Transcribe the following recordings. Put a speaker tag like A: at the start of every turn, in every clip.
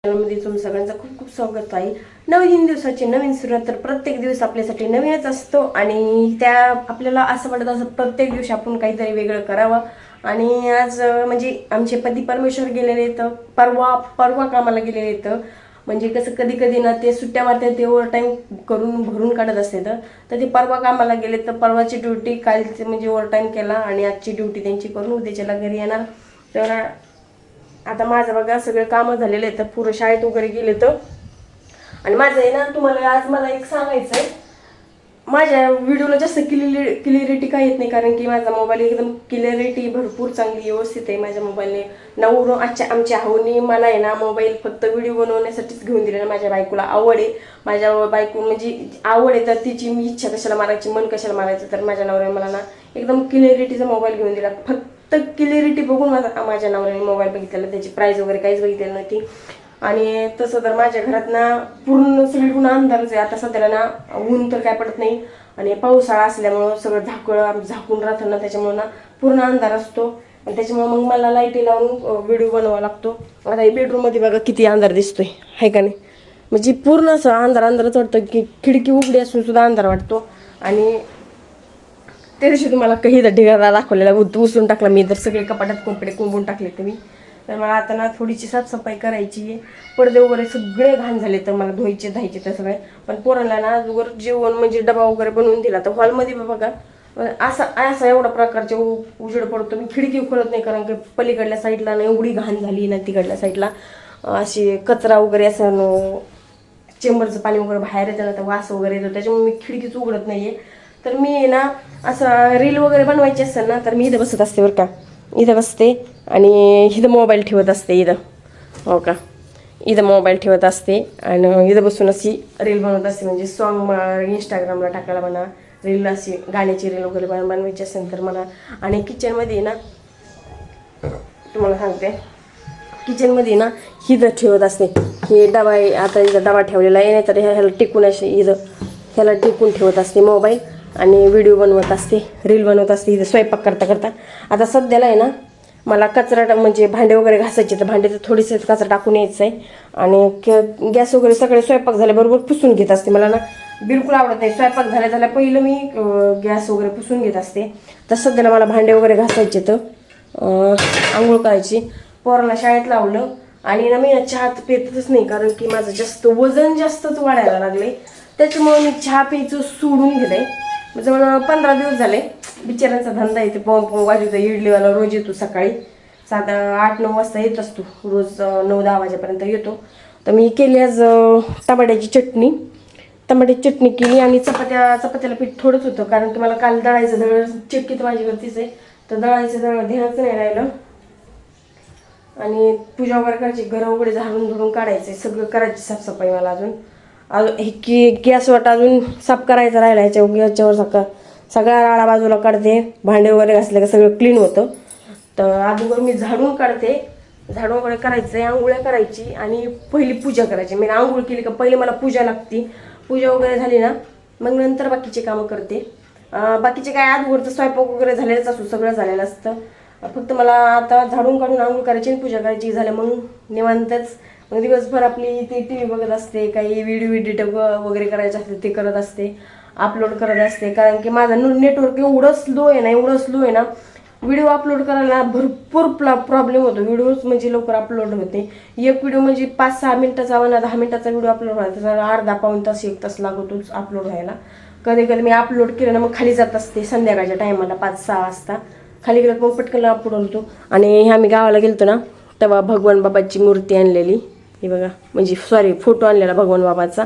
A: मध्ये तुमचं सगळ्यांचं खूप खूप स्वागत आहे. नवीन दिवसाची नवीन सुरुवात. तर प्रत्येक दिवस आपल्यासाठी नवीनच असतो आणि त्या आपल्याला असं वाटत असं प्रत्येक दिवशी आपण काहीतरी वेगळं करावं. आणि आज म्हणजे आमचे पती परमेश्वर गेलेले तर परवा परवा कामाला गेलेले तर म्हणजे कसं कधी कधी ना ते सुट्ट्या मारतात ते ओव्हर टाईम करून भरून काढत असते तर ते परवा कामाला गेले तर परवाची ड्युटी कालचे म्हणजे ओव्हर टाईम केला आणि आजची ड्युटी त्यांची करून उद्याच्याला घरी येणार. तर आता माझं बघा सगळे कामं झालेले आहेत तर पुरं शाळेत वगैरे गेले तर. आणि माझं आहे ना तुम्हाला आज मला एक सांगायचं आहे. माझ्या व्हिडिओला जास्त क्लिअरिटी काय येत नाही कारण की माझा मोबाईल एकदम क्लिअरिटी भरपूर चांगली व्यवस्थित आहे माझ्या मोबाईलने. आमच्या भाऊनी मला आहे ना मोबाईल फक्त व्हिडिओ बनवण्यासाठीच घेऊन दिलेला. माझ्या बायकोला आवड आहे. माझ्या बायको म्हणजे आवड आहे तर तिची मी इच्छा कशाला मारायची मन कशाला मारायचं तर माझ्या नवऱ्याने मला ना एकदम क्लिअरिटीचा मोबाईल घेऊन दिला. फक्त क्लिअरिटी बघून माझ्या नवऱ्याने मोबाईल बघितलेला. त्याची प्राईस वगैरे काहीच बघितलेलं नव्हती. आणि तसं तर माझ्या घरात ना पूर्ण सगळीकडून अंधारच आहे. आता सध्याला ना ऊन तर काय पडत नाही आणि पावसाळा असल्यामुळं सगळं झाकून राहतं ना त्याच्यामुळे ना पूर्ण अंधार असतो आणि त्याच्यामुळे मग मला लाईटी लावून व्हिडिओ बनवावा लागतो. आता हे बेडरूममध्ये बघा किती अंधार दिसतोय आहे का नाही. म्हणजे पूर्ण असं अंधारच वाटतं की खिडकी उघडी असून सुद्धा अंधार वाटतो. आणि त्या दिवशी तुम्हाला काही ढिगारा दाखवलेला उचलून टाकला मी तर सगळे कपाटात कपडे कोंबून टाकले तर मला आता ना थोडीशी साफसफाई करायची आहे. पडदे वगैरे सगळे घाण झाले तर मला धायचे तर सगळे. पण पोरांना ना वर जेवण म्हणजे डबा वगैरे बनवून दिला तर हॉलमध्ये बघा असा एवढा प्रकारचे उजेड पडतो. मी खिडकी खोलत नाही कारण की पलीकडल्या साईडला ना एवढी घाण झाली ना तिकडल्या साईडला अशी कचरा वगैरे असं चेंबरचं पाणी वगैरे बाहेर येतं ना तर वास वगैरे येतो त्याच्यामुळे मी खिडकीच उघडत नाहीये. तर मी ना असं रील वगैरे बनवायची असेल ना तर मी इथं बसत असते बरं का. इथं बसते आणि इथं मोबाईल ठेवत असते इथं हो का. इथं मोबाईल ठेवत असते आणि इथं बसून अशी रील बनवत असते. म्हणजे सॉन्ग इंस्टाग्रामला टाकायला म्हणा रील अशी गाण्याची रील वगैरे बनवायची असेल तर मला. आणि किचनमध्ये ना तुम्हाला सांगते किचनमध्ये ना हिथं ठेवत असते. हे डबा आता इथं डबा ठेवलेला आहे नाही तर ह्याला टिकून असे ह्याला टिकून ठेवत असते मोबाईल आणि व्हिडिओ बनवत असते रील बनवत असते इथं स्वयंपाक करता करता. आता सध्याला आहे ना मला कचरा म्हणजे भांडे वगैरे घासायचे तर भांडे तर थोडेसे कचरा टाकून यायचं आहे. आणि गॅस वगैरे सगळे स्वयंपाक झाल्याबरोबर पुसून घेत असते. मला ना बिलकुल आवडत नाही. स्वयंपाक झाल्या पहिलं मी गॅस वगैरे पुसून घेत असते. तर सध्याला मला भांडे वगैरे घासायचे तर आंघोळ करायची. पोराला शाळेत लावलं आणि ना मी चहा पितच नाही कारण की माझं वजन जास्तच वाढायला लागले. त्याच्यामुळे मी चहा प्यायचं सोडून गेले. जवळ 15 दिवस झाले. बिचाऱ्यांचा धंदा येते पंप वाजवतो इडलीवाला रोज येतो सकाळी 8-9 वाजता येत असतो रोज 9-10 वाजेपर्यंत येतो. तर मी केली आज टमाट्याची चटणी केली आणि चपात्याला पीठ थोडंच होतं कारण की मला काल दळायचं दळ चिटकीत माझ्यावरतीच आहे तर दळायचं दळ ध्यानच नाही राहिलं. आणि पूजा वगैरे करायची घरं वगैरे झाडून धुडून काढायचे सगळं करायची साफसफाई मला अजून गॅस वाटा अजून साफ करायचं राहिला याच्यावर सगळ्या राळा बाजूला काढते. भांडे वगैरे घासले का सगळं क्लीन होतं. तर अगोदर मी झाडून काढते. झाडू वगैरे करायचं आंघोळ्या करायची आणि पहिली पूजा करायची. मी आंघोळ केली का पहिले मला पूजा लागते. पूजा वगैरे झाली ना मग नंतर बाकीचे कामं करते. बाकीचे काय अगोदरचं स्वयंपाक वगैरे झालेलंच असतो सगळं झालेलं असतं. फक्त मला आता झाडून काढून आंघोळ करायची आणि पूजा करायची झालं मग निवांतच. मग दिवसभर आपली ती TV बघत असते काही व्हिडिओ एडिट वगैरे करायचे असते ते करत असते अपलोड करत असते. कारण की माझं नेटवर्क एवढं स्लो आहे ना व्हिडिओ अपलोड करायला भरपूर प्रॉब्लेम होतो. व्हिडिओज म्हणजे लवकर अपलोड होते. एक व्हिडिओ म्हणजे 5-6 मिनिटाचा व 10 मिनिटाचा व्हिडिओ अपलोड व्हायला त्याचा अर्धा-पाऊण तास 1 तास लागतोच अपलोड व्हायला. कधी कधी मी अपलोड केलं ना मग खाली जात असते संध्याकाळच्या टायमाला 5-6 वाजता खाली गेलं मग पटकन अपलोड होतो. आणि आम्ही गावाला गेलतो ना तेव्हा भगवान बाबाची मूर्ती आणलेली हे बघा म्हणजे फोटो आणलेला भगवान बाबाचा.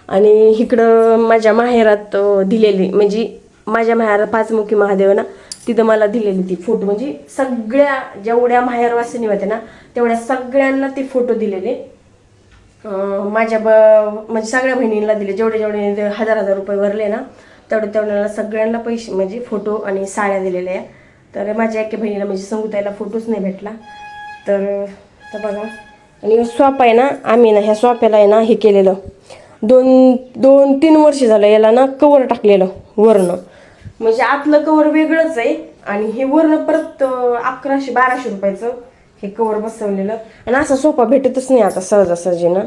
A: आणि इकडं माझ्या माहेरात दिलेली म्हणजे माझ्या माहेरात पाचमुखी महादेव ना तिथं मला दिलेली ती फोटो म्हणजे सगळ्या जेवढ्या माहेरवासिनी होत्या ना तेवढ्या सगळ्यांना ते फोटो दिलेले. माझ्या म्हणजे सगळ्या बहिणींना दिले जेवढे 1000 रुपये भरले ना तेवढ्याला सगळ्यांना पैसे म्हणजे फोटो आणि साड्या दिलेल्या आहे. तर माझ्या एका बहिणीला म्हणजे संगीताला फोटोच नाही भेटला. तर बघा आणि स्वाप आहे ना आम्ही ना ह्या स्वाप्याला आहे ना हे केलेलं 2-3 वर्ष झालं याला ना कवर टाकलेलं वरनं म्हणजे आतलं कवर वेगळंच आहे आणि हे वरनं परत 1100-1200 रुपयाचं हे कवर बसवलेलं. आणि असा सोफा भेटतच नाही आता सहजासहजी ना.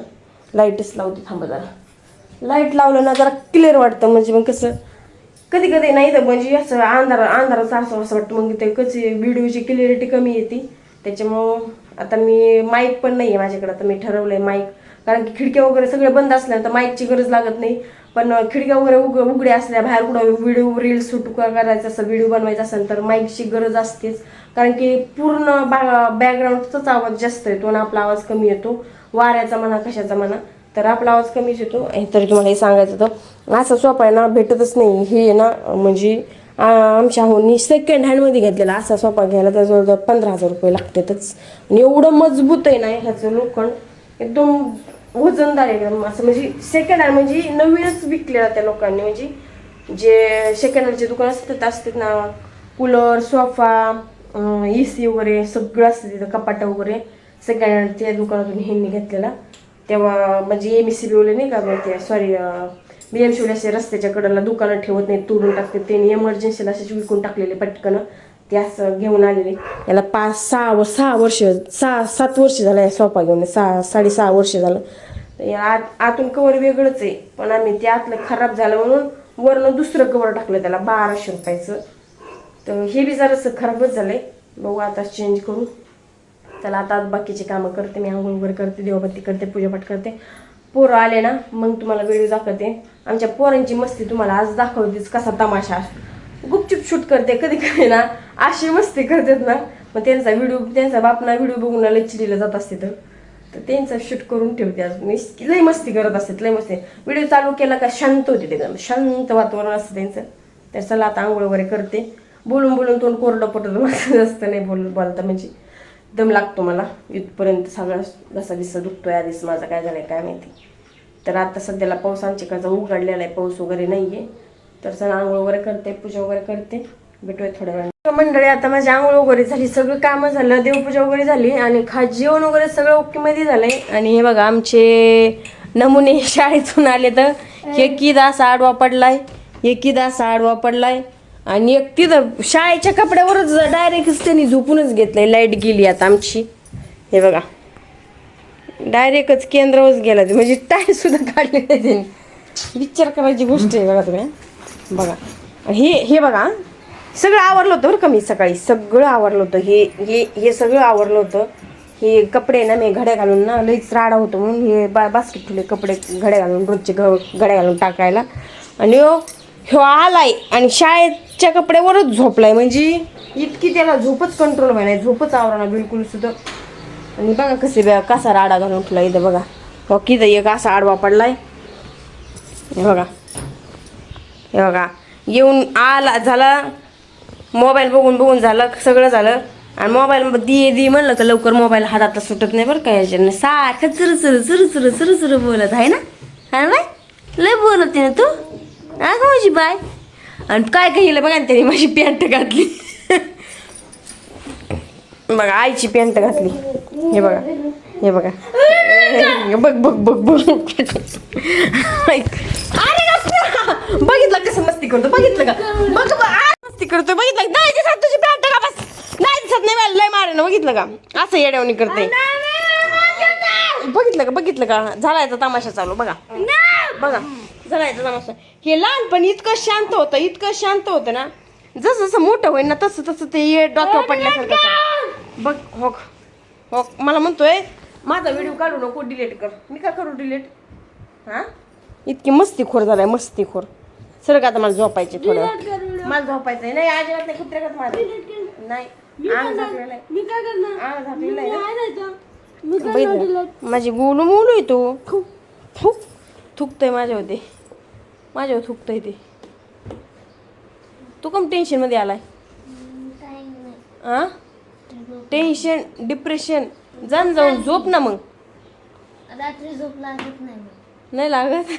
A: लाईटच लावते, थांबा जरा. लाईट लावलं ना जरा क्लिअर वाटतं, म्हणजे मग कसं कधी कधी नाही तर म्हणजे असं अंधाराचं असं वाटतं, मग ते कशी व्हिडिओची क्लिअरिटी कमी येते. त्याच्यामुळं आता मी माईक पण नाही आहे माझ्याकडे. आता मी ठरवलंय माईक, कारण की खिडक्या वगैरे सगळे बंद असल्यानंतर माईकची गरज लागत नाही. पण खिडक्या वगैरे उघड्या असल्या, बाहेर कुठं व्हिडिओ रील शूट करायचं असेल, व्हिडिओ बनवायचा असेल तर माईकची गरज असतेच. कारण की पूर्ण बॅकग्राऊंडचाच आवाज जास्त येतो आणि आपला आवाज कमी येतो, वाऱ्याचा म्हणा कशाचा म्हणा, तर आपला आवाज कमीच येतो. तरी तुम्हाला हे सांगायचं होतं, असा सोफा आहे ना भेटतच नाही. हे आहे ना म्हणजे आमच्या होनी सेकंड हँडमध्ये घेतलेला असा सोफा घ्यायला तर जवळजवळ 15,000 रुपये लागतातच. आणि एवढं मजबूत आहे ना ह्याचं लोखंड, एकदम वजनदार एकदम असं. म्हणजे सेकंड हँड म्हणजे नवीनच विकलेला त्या लोकांनी, म्हणजे जे सेकंड हँडचे दुकान असतात ना, कूलर, सोफा, AC वगैरे सगळं असतं तिथं, कपाटं वगैरे सेकंड हँड त्या दुकानातून ह्यांनी घेतलेला. तेव्हा म्हणजे MCB नाही का, ते सॉरी BMC असे रस्त्याच्या कडेला दुकानं ठेवत नाही, तोडून टाकते. त्यांनी इमर्जन्सीला असेच विकून टाकलेले पटकन. ते असं घेऊन आलेले. याला 5-6 वर्ष 6-7 वर्ष झालं या सोफा घेऊन, 6-6.5 वर्ष झालं. आतून कवर वेगळंच आहे, पण आम्ही ते आतलं खराब झालं म्हणून वरनं दुसरं कवर टाकलं त्याला 1200 रुपयाचं. तर हे बी जरासं खराबच झालंय, बघू आता चेंज करू. त्याला आता बाकीचे कामं करते मी, आंघोळ वगैरे करते, देवबत्ती करते, पूजापाठ करते. पोरं आले ना मग तुम्हाला व्हिडिओ दाखवते. आमच्या पोरांची मस्ती तुम्हाला आज दाखवतेच, कसा तमाशा. गुपचूप शूट करते कधी कधी ना, अशी मस्ती करतात ना. मग त्यांचा बाप ना व्हिडिओ बघून लय चिडीला जात असते, तर त्यांचा शूट करून ठेवते. आज लय मस्ती करत असते, लय मस्ती. व्हिडिओ चालू केला का शांत होते, ते एकदम शांत वातावरण असतं त्यांचं. तर चला आता आंघोळ वगैरे करते. बोलून तोंड कोरडं पडतं माझं, जास्त नाही बोलता म्हणजे दम लागतो मला. इथपर्यंत सगळा घसा दुखतोय आधीच माझा, काय झालंय काय माहिती. तर आता सध्याला पाऊस आमच्याकडचा उघडलेला आहे, पाऊस वगैरे नाहीये. तर चला आंघोळ वगैरे करते, पूजा वगैरे करते, भेटूया थोड्या वेळा. मंडळी आता माझी आंघोळ वगैरे झाली, सगळं कामं झालं, देवपूजा वगैरे झाली आणि जेवण वगैरे सगळं ओके मध्ये झालंय. आणि हे बघा आमचे नमुने शाळेतून आले. तर एक असा आडवा पडलाय, एक असा आडवा पडलाय, आणि एक तिथं शाळेच्या कपड्यावरच डायरेक्ट त्यांनी झोपूनच घेतलंय. लाईट गेली आता आमची, हे बघा डायरेक्टच केंद्रावरच गेला, म्हणजे टाय सुद्धा काढले नाही त्यांनी. विचार करायची गोष्ट आहे बघा तुम्ही. बघा हे बघा सगळं आवरलं होतं बरं का, मी सकाळी सगळं आवरलं होतं. हे सगळं आवरलं होतं. हे कपडे ना मी घड्या घालून ना, लईच राडा होतो म्हणून हे बास्केट ठेवले कपडे घड्या घालून, रोजचे घड्या घालून टाकायला. आणि ह्यो आलाय आणि शाळेच्या कपड्यावरच झोपलाय, म्हणजे इतकी त्याला झोपच कंट्रोल व्हायला, झोपच आवराना बिलकुल सुद्धा. आणि बघा कसा राडा घालून ठेवला इथं. बघा हो किती एक असा आडवा पडलाय, हे बघा येऊन आला झाला. मोबाईल बघून झालं, सगळं झालं. आणि मोबाईल दी म्हणलं तर लवकर मोबाईल हातातला सुटत नाही बरं का. याच्यानं सारखं चुरू बोलत आहे ना. हा बाय लय बोलत ना तू, अगं माझी बाय. आणि काय केलं बघा ना, त्याने माझी पॅन्ट घातली. बघा आईची पॅन्ट घातली. हे बघा बघ बघितलं कसं मस्ती करतो, बघितलं का मस्ती करतो, बघितलं नाही दिसत तुझी पॅन्ट का, बस नाही दिसत नाही लय मारे ना, बघितलं का असं येड्यावणी करते. बघितलं का झालायचा तमाशा चालू. बघा झालायचा तमाशा. हे लहानपणी इतकं शांत होतं ना, जसं मोठं होईल ना तसं ते डोक्यावर पडल्यासारखं. बघ हो मला म्हणतोय माझा व्हिडिओ काढू नको, डिलीट कर. मी का करू डिलीट? हा इतकी मस्तीखोर झालाय, मस्तीखोर. सर का आता मला झोपायचे, थोडं मला झोपायचंय. नाही अजिबात नाही, कुत्र्या का माझं नाही, अंग झाकलेलं आहे. माझी बोलू येतो, थुकतोय माझ्यावर थुकतोय ते. तू कम टेन्शन मध्ये आलाय? टेन्शन डिप्रेशन जाऊन झोप ना. मग
B: रात्री झोप लागत
A: नाही लागत.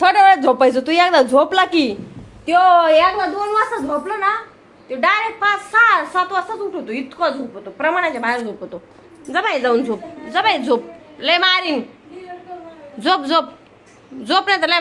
A: थोड्या वेळात झोपायचं. तू एकदा झोपला की एकदा 2 वाजता झोपलं ना, ते डायरेक्ट 5-6-7 वाजताच उठवतो. इतकं झोपतो, प्रमाणाच्या बाहेर झोपतो. जबाई जाऊन झोप लय मारीन. झोप नाही तर लय